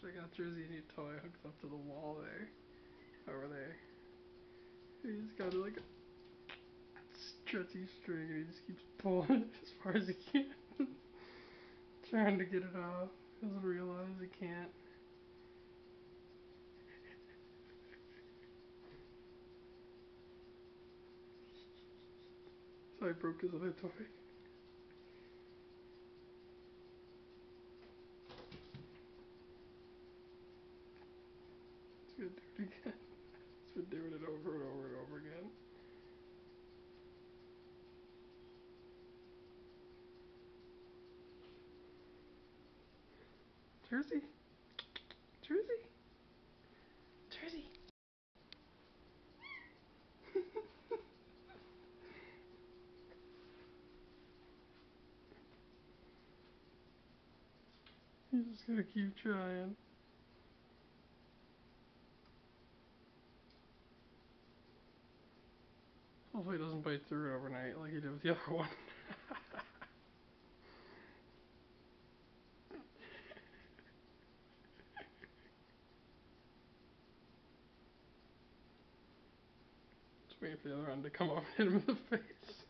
I got Jersey a new toy hooked up to the wall there. Over there. He's got like a stretchy string and he just keeps pulling it as far as he can. Trying to get it off. Doesn't realize he can't. So I broke his other toy. He's gonna do it again. He's been doing it over and over and over again. Jersey? Jersey? Jersey? He's just gonna keep trying. Hopefully he doesn't bite through it overnight like he did with the other one. Just waiting for the other one to come up and hit him in the face.